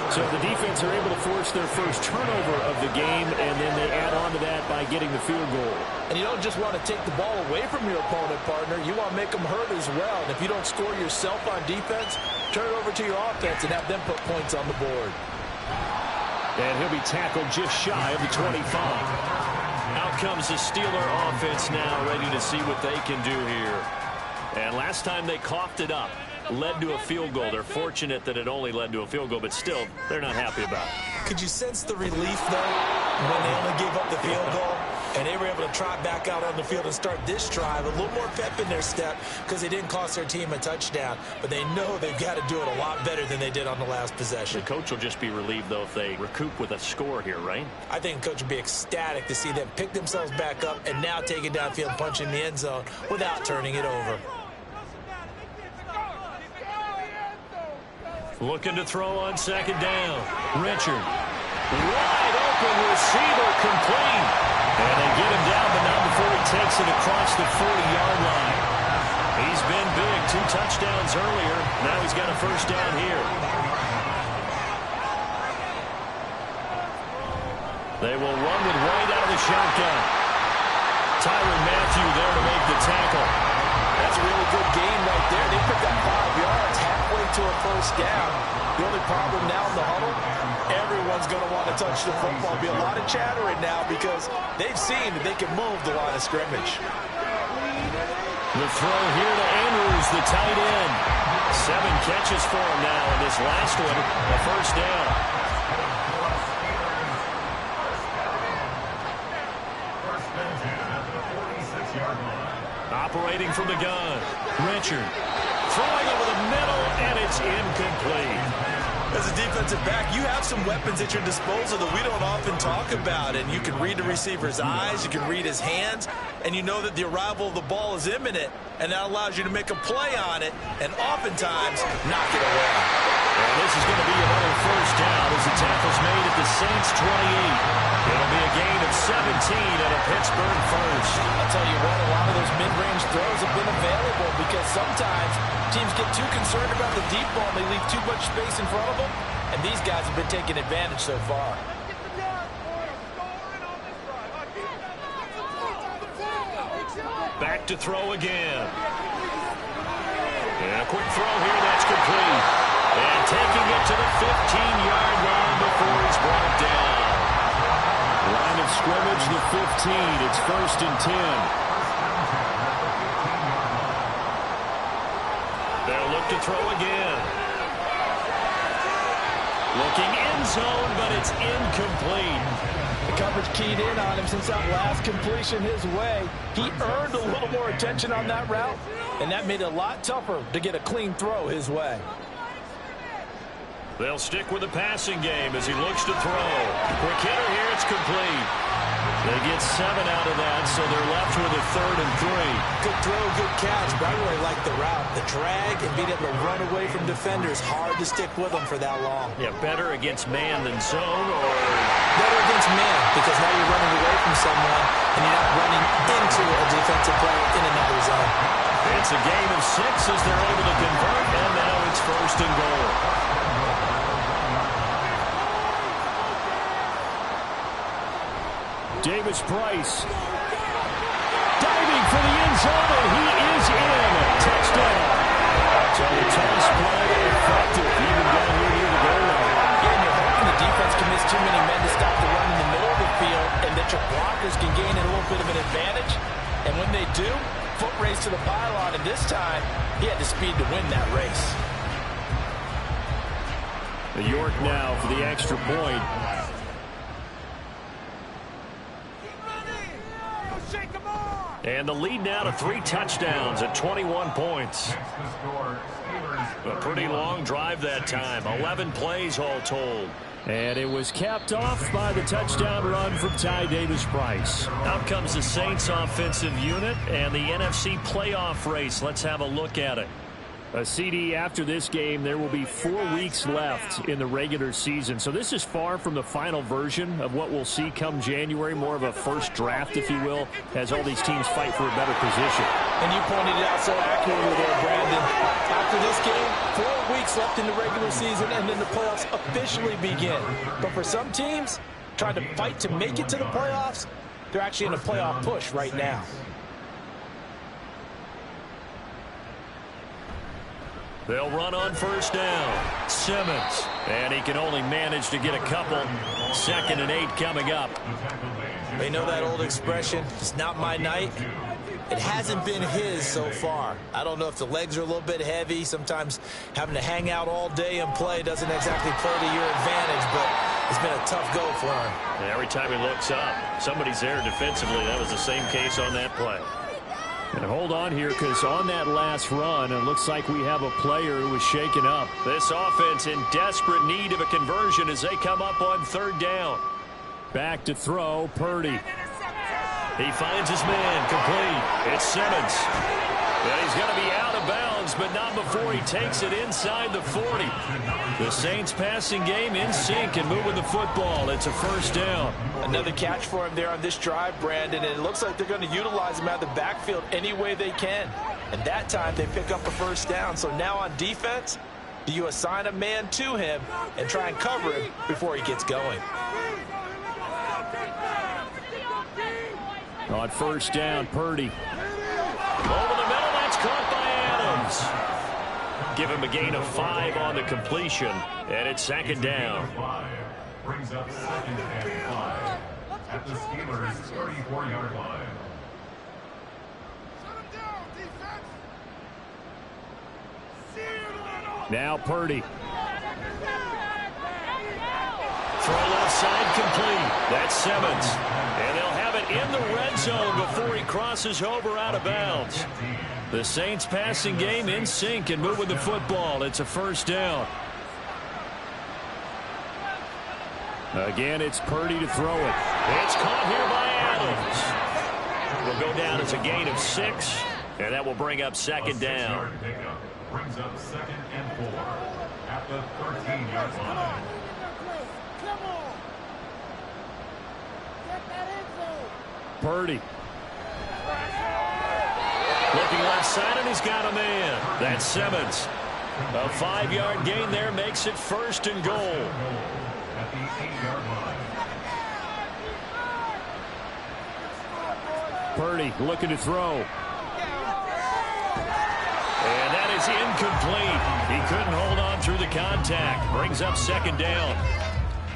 So the defense are able to force their first turnover of the game, and then they add on to that by getting the field goal. And you don't just want to take the ball away from your opponent, partner. You want to make them hurt as well. And if you don't score yourself on defense, turn it over to your offense and have them put points on the board. And he'll be tackled just shy of the 25. Out comes the Steeler offense now, ready to see what they can do here. And last time they coughed it up, led to a field goal. They're fortunate that it only led to a field goal, but still, they're not happy about it. Could you sense the relief, though, when they only gave up the field goal and they were able to trot back out on the field and start this drive? A little more pep in their step because they didn't cost their team a touchdown, but they know they've got to do it a lot better than they did on the last possession. The coach will just be relieved, though, if they recoup with a score here, right? I think the coach would be ecstatic to see them pick themselves back up and now take it downfield and punch in the end zone without turning it over. Looking to throw on 2nd down. Richard. Wide open receiver, complete. And they get him down, but not before he takes it across the 40-yard line. He's been big. 2 touchdowns earlier. Now he's got a first down here. They will run with White out of the shotgun. Tyrann Mathieu there to make the tackle. That's a really good gain right there. They picked up 5 yards halfway to a first down. The only problem now in the huddle, everyone's going to want to touch the football. There'll be a lot of chattering now because they've seen that they can move the line of scrimmage. The throw here to Andrews, the tight end. 7 catches for him now, and this last one, a first down. Operating from the gun, Richard throwing over the middle, and it's incomplete. As a defensive back, you have some weapons at your disposal that we don't often talk about, and you can read the receiver's eyes, you can read his hands, and you know that the arrival of the ball is imminent, and that allows you to make a play on it, and oftentimes knock it away. And this is going to be another first down as the tackle's made at the Saints 28. It'll be a gain of 17 and a Pittsburgh first. I'll tell you what, a lot of those mid-range throws have been available because sometimes teams get too concerned about the deep ball and they leave too much space in front of them, and these guys have been taking advantage so far. Back to throw again. And a quick throw here, that's complete. And taking it to the 15-yard line before he's brought down. Line of of scrimmage, the 15. It's 1st and 10. They'll look to throw again. Looking end zone, but it's incomplete. The coverage keyed in on him since that last completion his way. He earned a little more attention on that route, and that made it a lot tougher to get a clean throw his way. They'll stick with the passing game as he looks to throw. Quick hitter here, it's complete. They get 7 out of that, so they're left with a 3rd and 3. Good throw, good catch, but I really like the route. The drag and being able to run away from defenders, hard to stick with them for that long. Yeah, better against man than zone, or better against man, because now you're running away from someone and you're not running into a defensive player in another zone. It's a game of 6 as they're able to convert, and now it's 1st and goal. Davis-Price diving for the end zone, and he is in. Touchdown. So the toss play effective, even down here near the goal line. Yeah, and you're hoping the defense can miss too many men to stop the run in the middle of the field, and that your blockers can gain a little bit of an advantage. And when they do, foot race to the pylon, and this time, he had the speed to win that race. York now for the extra point. And the lead now to 3 touchdowns at 21 points. A pretty long drive that time. 11 plays all told. And it was capped off by the touchdown run from Ty Davis-Price. Out comes the Saints offensive unit and the NFC playoff race. Let's have a look at it. A CD after this game, there will be 4 weeks left in the regular season. So this is far from the final version of what we'll see come January, more of a first draft, if you will, as all these teams fight for a better position. And you pointed it out so accurately there, Brandon. After this game, 4 weeks left in the regular season, and then the playoffs officially begin. But for some teams, trying to fight to make it to the playoffs, they're actually in a playoff push right now. They'll run on first down. Simmons. And he can only manage to get a couple. 2nd and 8 coming up. They know that old expression, it's not my night. It hasn't been his so far. I don't know if the legs are a little bit heavy. Sometimes having to hang out all day and play doesn't exactly play to your advantage, but it's been a tough go for him. And every time he looks up, somebody's there defensively. That was the same case on that play. And hold on here, because on that last run, it looks like we have a player who was shaken up. This offense in desperate need of a conversion as they come up on 3rd down. Back to throw, Purdy. He finds his man, complete. It's Simmons. And he's going to be out of bounds, but not before he takes it inside the 40. The Saints passing game in sync and moving the football. It's a 1st down. Another catch for him there on this drive, Brandon, and it looks like they're going to utilize him out of the backfield any way they can. And that time they pick up a 1st down. So now on defense, do you assign a man to him and try and cover him before he gets going? On 1st down, Purdy. Over the middle, that's caught by Adams. Give him a gain of 5 on the completion, and it's 2nd down. Brings up 2nd and 5 at the Steelers' 34-yard line. Now Purdy. Throw left side complete. That's Simmons. And they'll have it in the red zone before he crosses over out of bounds. The Saints passing game in sync and moving the football. It's a 1st down. Again, it's Purdy to throw it. It's caught here by Adams. Will go down as a gain of 6, and that will bring up 2nd down. Brings up 2nd and 4 at the 13-yard line. Purdy. Looking left side, and he's got a man. That's Simmons. A 5-yard gain there makes it 1st and goal. At the 8-yard line. Purdy looking to throw. And that is incomplete. He couldn't hold on through the contact. Brings up 2nd down.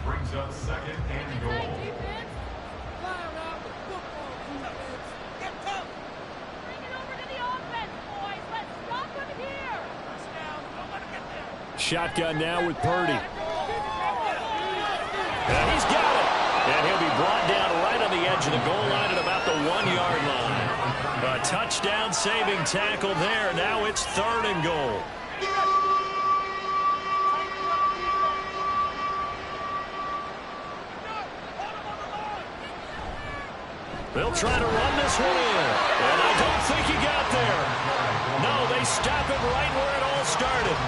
Brings up 2nd and goal. Shotgun now with Purdy. And he's got it. And he'll be brought down right on the edge of the goal line at about the 1-yard line. A touchdown-saving tackle there. Now it's 3rd and goal. They'll try to run this one in. And I don't think he got there. No, they stop it right where it all started.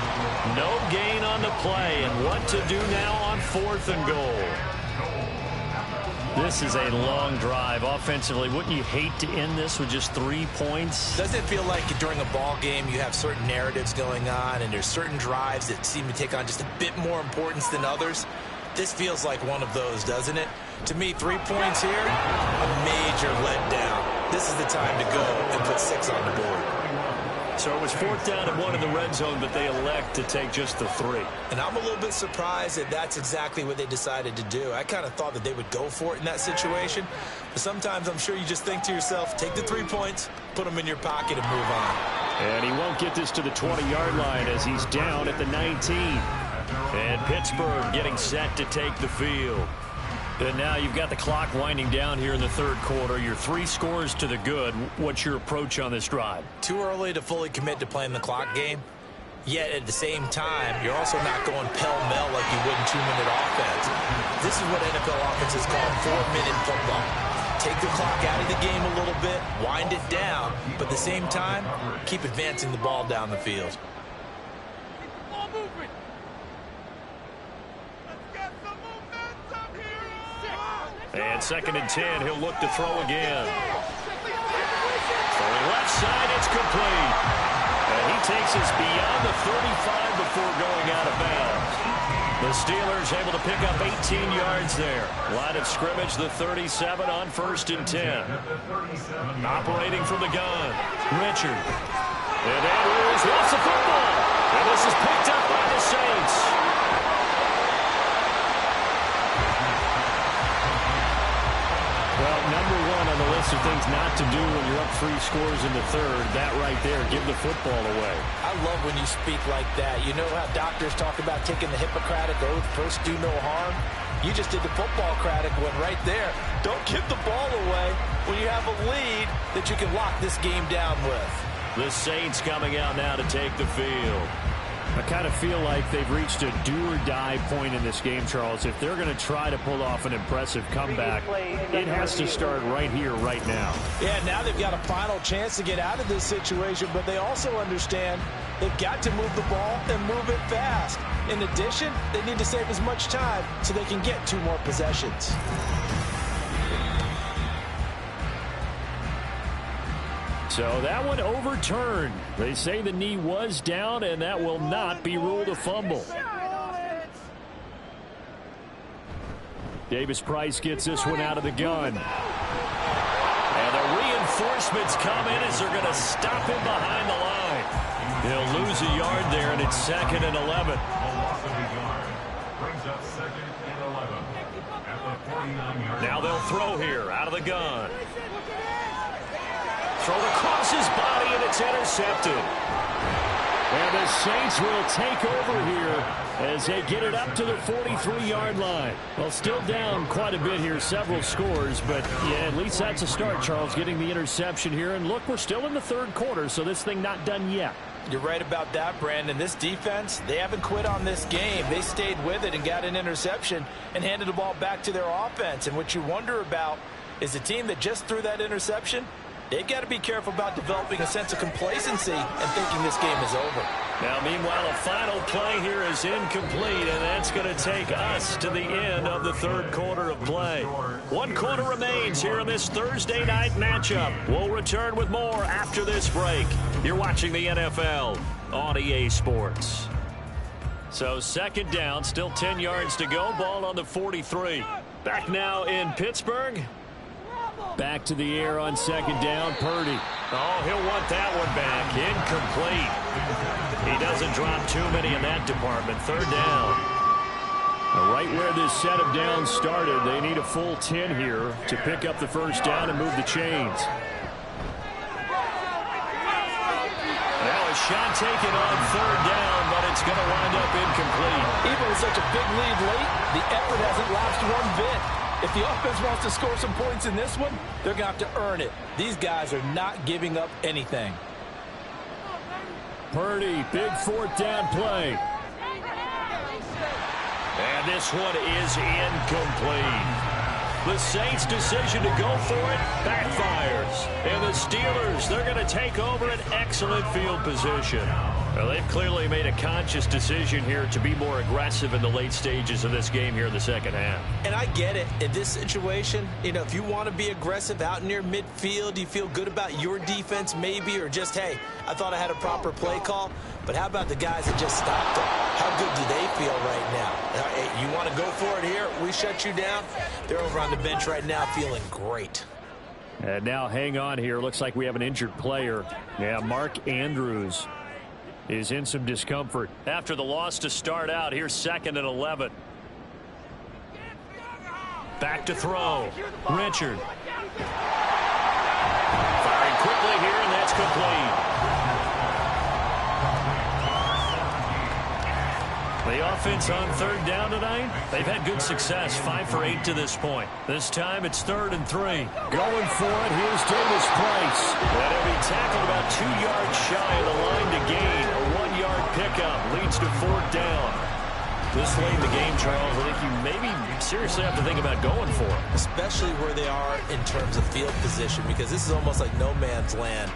No gain on the play. And what to do now on 4th and goal. This is a long drive. Offensively, wouldn't you hate to end this with just 3 points? Doesn't it feel like during a ball game you have certain narratives going on and there's certain drives that seem to take on just a bit more importance than others? This feels like one of those, doesn't it? To me, 3 points here, a major letdown. This is the time to go and put 6 on the board. So it was 4th down and 1 in the red zone, but they elect to take just the 3. And I'm a little bit surprised that that's exactly what they decided to do. I kind of thought that they would go for it in that situation. But sometimes I'm sure you just think to yourself, take the 3 points, put them in your pocket and move on. And he won't get this to the 20-yard line as he's down at the 19. And Pittsburgh getting set to take the field. And now you've got the clock winding down here in the 3rd quarter. Your 3 scores to the good. What's your approach on this drive? Too early to fully commit to playing the clock game. Yet at the same time, you're also not going pell-mell like you would in 2-minute offense. This is what NFL offenses call 4-minute football. Take the clock out of the game a little bit, wind it down, but at the same time, keep advancing the ball down the field. And 2nd and 10, he'll look to throw again. Throwing left side, it's complete. And he takes us beyond the 35 before going out of bounds. The Steelers able to pick up 18 yards there. Line of scrimmage, the 37 on 1st and 10. Operating from the gun, Richard. And Andrews wants the football. And this is picked up by the Saints. Well, number 1 on the list of things not to do when you're up 3 scores in the 3rd, that right there, give the football away. I love when you speak like that. You know how doctors talk about taking the Hippocratic Oath, first do no harm? You just did the football-cratic one right there. Don't give the ball away when you have a lead that you can lock this game down with. The Saints coming out now to take the field. I kind of feel like they've reached a do-or-die point in this game, Charles. If they're going to try to pull off an impressive comeback, it has to start right here, right now. Yeah, now they've got a final chance to get out of this situation, but they also understand they've got to move the ball and move it fast. In addition, they need to save as much time so they can get 2 more possessions. So that one overturned. They say the knee was down, and that will not be ruled a fumble. Davis-Price gets this one out of the gun. And the reinforcements come in as they're going to stop him behind the line. He'll lose a yard there, and it's 2nd and 11. Now they'll throw here out of the gun. Thrown across his body, and it's intercepted. And the Saints will take over here as they get it up to the 43-yard line. Well, still down quite a bit here, several scores, but yeah, at least that's a start, Charles, getting the interception here. And look, we're still in the 3rd quarter, so this thing not done yet. You're right about that, Brandon. This defense, they haven't quit on this game. They stayed with it and got an interception and handed the ball back to their offense. And what you wonder about is the team that just threw that interception, they've got to be careful about developing a sense of complacency and thinking this game is over. Now, meanwhile, a final play here is incomplete, and that's going to take us to the end of the 3rd quarter of play. 1 quarter remains here in this Thursday night matchup. We'll return with more after this break. You're watching the NFL on EA Sports. So 2nd down, still 10 yards to go. Ball on the 43. Back now in Pittsburgh. Back to the air on 2nd down, Purdy. Oh, he'll want that one back. Incomplete. He doesn't drop too many in that department. 3rd down. Right where this set of downs started, they need a full 10 here to pick up the 1st down and move the chains. Now a shot taken on 3rd down, but it's going to wind up incomplete. Even with such a big lead late, the effort hasn't lapsed one bit. If the offense wants to score some points in this one, they're going to have to earn it. These guys are not giving up anything. Purdy, big fourth down play. And this one is incomplete. The Saints' decision to go for it backfires. And the Steelers, they're going to take over an excellent field position. Well, they've clearly made a conscious decision here to be more aggressive in the late stages of this game here in the second half. And I get it. In this situation, if you want to be aggressive out near midfield, you feel good about your defense maybe, or just, hey, I thought I had a proper play call. But how about the guys that just stopped them? How good do they feel right now? Hey, you want to go for it here? We shut you down? They're over on the bench right now feeling great. And now hang on here. Looks like we have an injured player. Yeah, Mark Andrews is in some discomfort. After the loss to start out, here's 2nd and 11. Back to throw. Richard. Firing quickly here, and that's complete. The offense on 3rd down tonight, they've had good success, 5 for 8 to this point. This time it's 3rd and 3. Going for it, here's Davis Price. And he'll be tackled about 2 yards shy of the line to gain. A 1-yard pickup leads to 4th down. This late in the game, Charles, I think you maybe seriously have to think about going for it. Especially where they are in terms of field position, because this is almost like no man's land.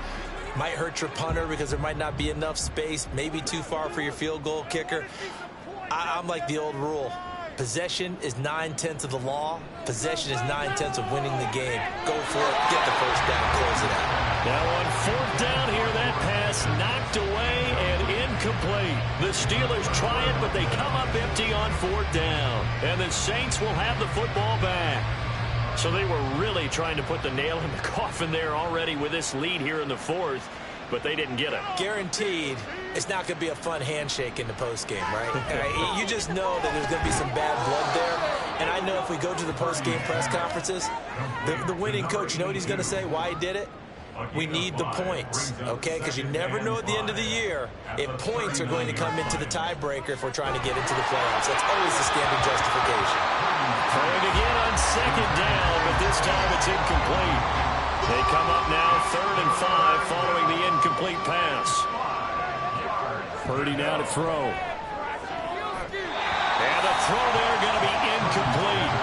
Might hurt your punter because there might not be enough space, maybe too far for your field goal kicker. I'm like the old rule. Possession is 9/10 of the law. Possession is 9/10 of winning the game. Go for it. Get the first down. Close it out. Now on 4th down here, that pass knocked away and incomplete. The Steelers try it, but they come up empty on 4th down. And the Saints will have the football back. So they were really trying to put the nail in the coffin there already with this lead here in the 4th. But they didn't get it. Guaranteed, it's not going to be a fun handshake in the postgame, right? You just know that there's going to be some bad blood there. And I know if we go to the postgame press conferences, the winning coach, you know what he's going to say, why he did it? We need the points, okay? Because you never know at the end of the year if points are going to come into the tiebreaker if we're trying to get into the playoffs. That's always the standard justification. Throwing again on 2nd down, but this time it's incomplete. They come up now 3rd and 5 following the incomplete pass. Purdy now to throw. And the throw there going to be incomplete.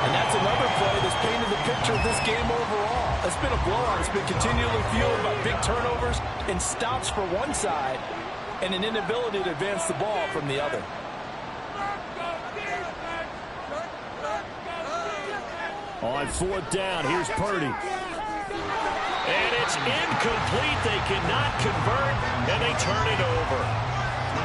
And that's another play that's painted the picture of this game overall. It's been a blowout. It's been continually fueled by big turnovers and stops for one side and an inability to advance the ball from the other. On 4th down, here's Purdy. And it's incomplete. They cannot convert, and they turn it over.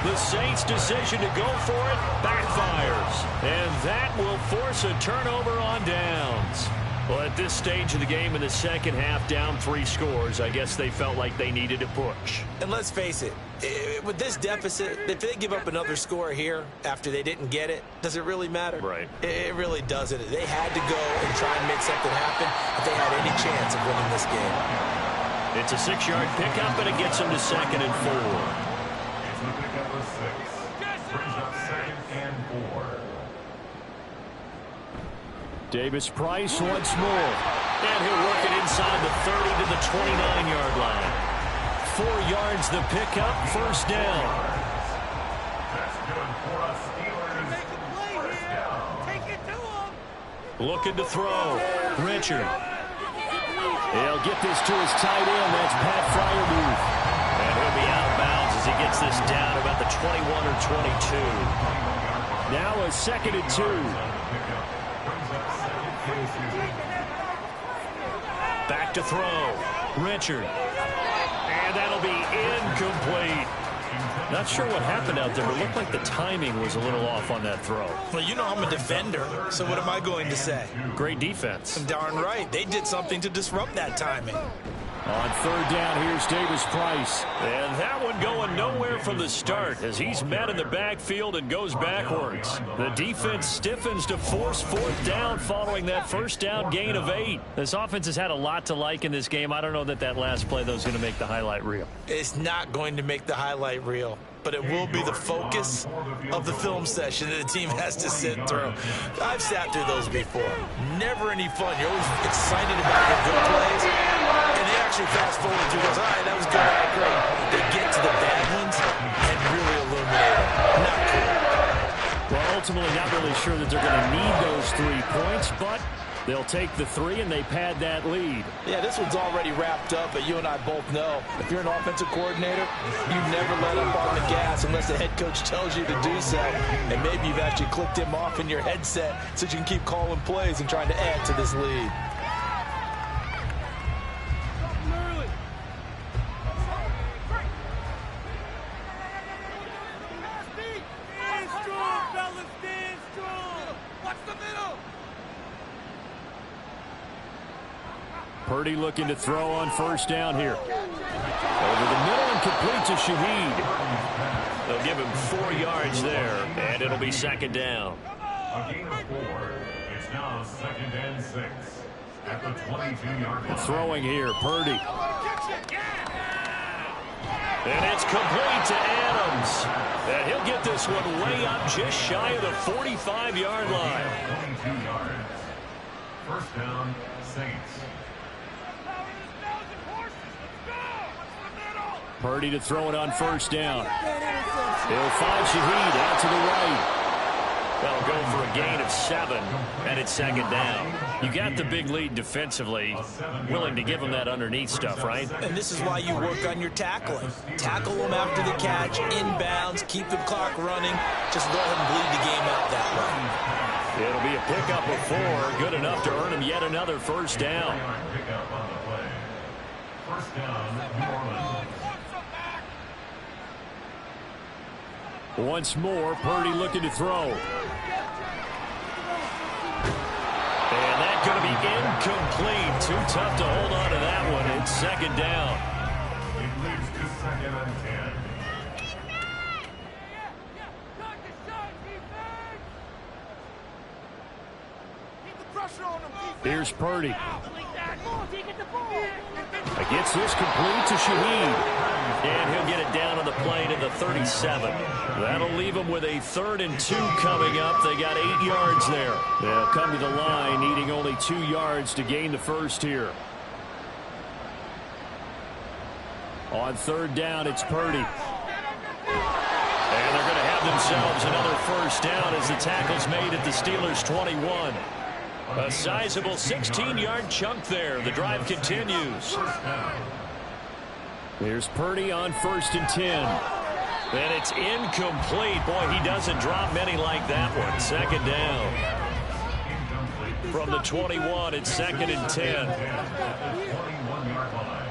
The Saints' decision to go for it backfires. And that will force a turnover on downs. Well, at this stage of the game in the second half, down 3 scores, I guess they felt like they needed to push. And let's face it, with this deficit, if they give up another score here after they didn't get it, does it really matter? Right. It really doesn't. They had to go and try and make something happen if they had any chance of winning this game. It's a 6-yard pickup, and it gets them to 2nd and 4. It's the pickup of 6. Brings up 2nd and 4. Davis Price once more. And he'll work it inside the 30 to the 29-yard line. 4 yards the pickup, 1st down. That's good for us, Steelers. Make a play here. Take it to him. Looking to throw. Richard. He'll get this to his tight end. That's Pat Freiermuth. And he'll be out of bounds as he gets this down about the 21 or 22. Now a 2nd and 2. Back to throw. Richard. And that'll be incomplete. Not sure what happened out there, but it looked like the timing was a little off on that throw. Well, you know I'm a defender, so what am I going to say? Great defense. Darn right. They did something to disrupt that timing. On third down, here's Davis Price. And that one going nowhere from the start as he's met in the backfield and goes backwards. The defense stiffens to force fourth down following that first down gain of 8. This offense has had a lot to like in this game. I don't know that last play, though, is going to make the highlight reel. It's not going to make the highlight reel, but it will be the focus of the film session that the team has to sit through. I've sat through those before. Never any fun. You're always excited about your good plays, and they actually fast forward through those. All right, that was good. All right, great. They get to the bad ones and really illuminate them. Not cool. Well, ultimately, not really sure that they're going to need those 3 points, but they'll take the 3 and they pad that lead. Yeah, this one's already wrapped up, but you and I both know if you're an offensive coordinator, you never let up on the gas unless the head coach tells you to do so. And maybe you've actually clicked him off in your headset so you can keep calling plays and trying to add to this lead. Purdy looking to throw on first down here. Over the middle and complete to Shaheed. They'll give him 4 yards there, and it'll be second down. A gain of 4. It's now 2nd and 6 at the 22-yard line. Throwing here, Purdy. And it's complete to Adams. And he'll get this one way up just shy of the 45-yard line. 22 yards. First down, Saints. Purdy to throw it on first down. He'll find Shaheed out to the right. They'll go for a gain of 7, and it's second down. You got the big lead defensively, willing to give them that underneath stuff, right? And this is why you work on your tackling. Tackle them after the catch, inbounds, keep the clock running. Just let them bleed the game out that way. It'll be a pickup of 4, good enough to earn him yet another first down. Pickup on the play. First down, New Orleans. Once more, Purdy looking to throw. And that's going to be incomplete. Too tough to hold on to that one. It's second down. It leads to 2nd and 10. Here's Purdy. Gets this complete to Shaheed. And he'll get it down on the play to the 37. That'll leave them with a 3rd and 2 coming up. They got 8 yards there. They'll come to the line, needing only 2 yards to gain the first here. On third down, it's Purdy. And they're going to have themselves another first down as the tackle's made at the Steelers' 21. A sizable 16-yard chunk there. The drive continues. There's Purdy on 1st and 10. And it's incomplete. Boy, he doesn't drop many like that one. Second down. From the 21, it's 2nd and 10. 21-yard line.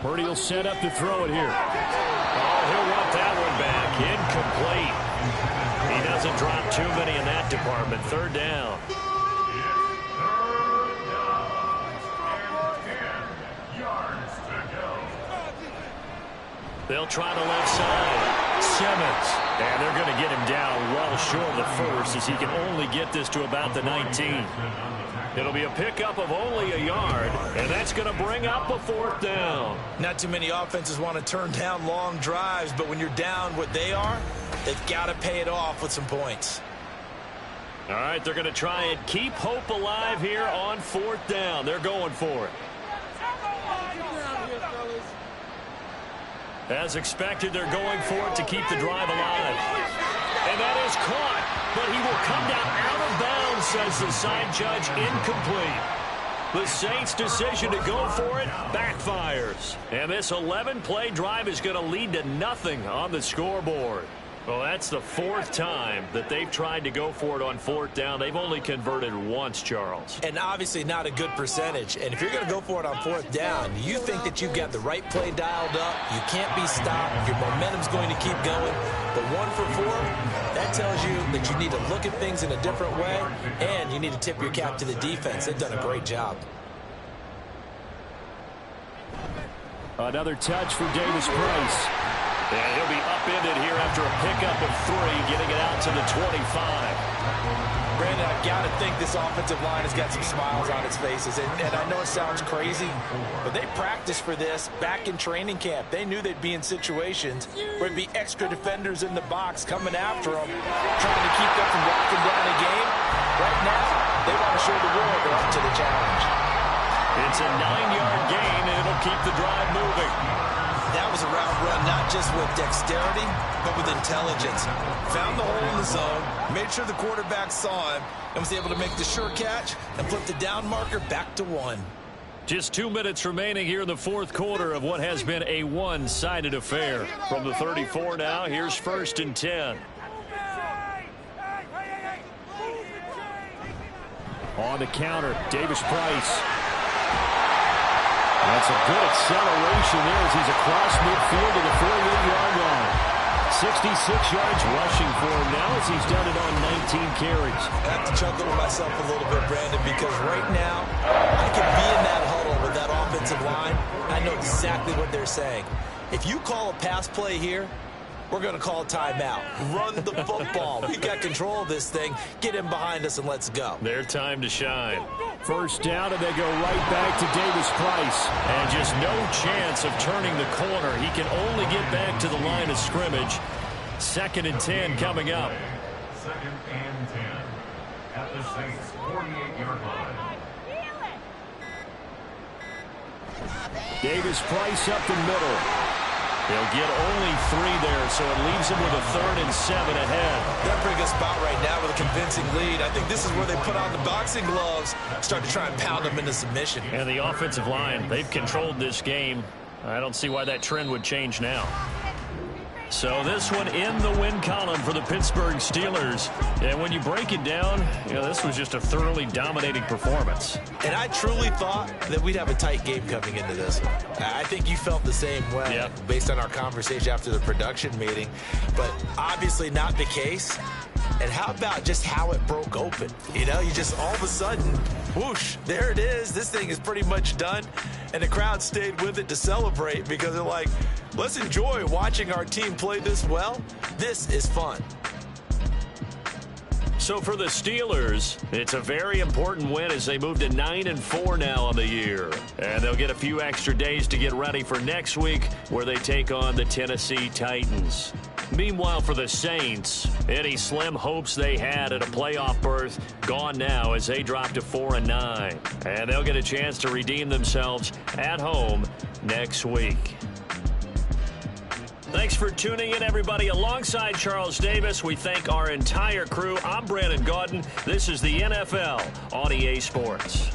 Purdy will set up to throw it here. Oh, he'll want that one back. Incomplete. He doesn't drop too many in that department. Third down. They'll try the left side. Simmons. And they're going to get him down well short of the first as he can only get this to about the 19. It'll be a pickup of only a yard, and that's going to bring up a 4th down. Not too many offenses want to turn down long drives, but when you're down what they are, they've got to pay it off with some points. All right, they're going to try and keep hope alive here on 4th down. They're going for it. As expected, they're going for it to keep the drive alive. And that is caught, but he will come down out of bounds, says the side judge. Incomplete. The Saints' decision to go for it backfires. And this 11-play drive is going to lead to nothing on the scoreboard. Well, that's the fourth time that they've tried to go for it on fourth down. They've only converted once, Charles. And obviously not a good percentage. And if you're going to go for it on fourth down, you think that you've got the right play dialed up. You can't be stopped. Your momentum's going to keep going. But 1 for 4, that tells you that you need to look at things in a different way, and you need to tip your cap to the defense. They've done a great job. Another touch for Davis Price. And he'll be upended here after a pickup of 3, getting it out to the 25. Brandon, I've got to think this offensive line has got some smiles on its faces. And I know it sounds crazy, but they practiced for this back in training camp. They knew they'd be in situations where there'd be extra defenders in the box coming after them, trying to keep them from locking down a game. Right now, they want to show the world they're up to the challenge. It's a 9-yard gain, and it'll keep the drive moving. That was a route run, not just with dexterity, but with intelligence. Found the hole in the zone, made sure the quarterback saw him, and was able to make the sure catch and flip the down marker back to 1. Just 2 minutes remaining here in the fourth quarter of what has been a one-sided affair. From the 34 now, here's 1st and 10. On the counter, Davis Price. That's a good acceleration there as he's across midfield to the 48-yard line. 66 yards rushing for him now as he's done it on 19 carries. I have to chuckle to myself a little bit, Brandon, because right now I can be in that huddle with that offensive line. I know exactly what they're saying. If you call a pass play here, we're going to call a timeout. Run the football. We got control of this thing. Get him behind us and let's go. Their time to shine. First down, and they go right back to Davis Price. And just no chance of turning the corner. He can only get back to the line of scrimmage. 2nd and 10 coming up. 2nd and 10 at the Saints' 48-yard line. Davis Price up the middle. They'll get only 3 there, so it leaves them with a 3rd and 7 ahead. They're in a pretty good spot right now with a convincing lead. I think this is where they put on the boxing gloves, start to try and pound them into submission. And the offensive line, they've controlled this game. I don't see why that trend would change now. So this one in the win column for the Pittsburgh Steelers. And when you break it down, this was just a thoroughly dominating performance. And I truly thought that we'd have a tight game coming into this. I think you felt the same way based on our conversation after the production meeting. But obviously not the case. And how about just how it broke open? You just all of a sudden, whoosh, there it is. This thing is pretty much done. And the crowd stayed with it to celebrate because they're like, let's enjoy watching our team play this well. This is fun. So for the Steelers, it's a very important win as they move to 9-4 now on the year. And they'll get a few extra days to get ready for next week where they take on the Tennessee Titans. Meanwhile, for the Saints, any slim hopes they had at a playoff berth gone now as they drop to 4-9. And they'll get a chance to redeem themselves at home next week. Thanks for tuning in, everybody. Alongside Charles Davis, we thank our entire crew. I'm Brandon Gaudin. This is the NFL on EA Sports.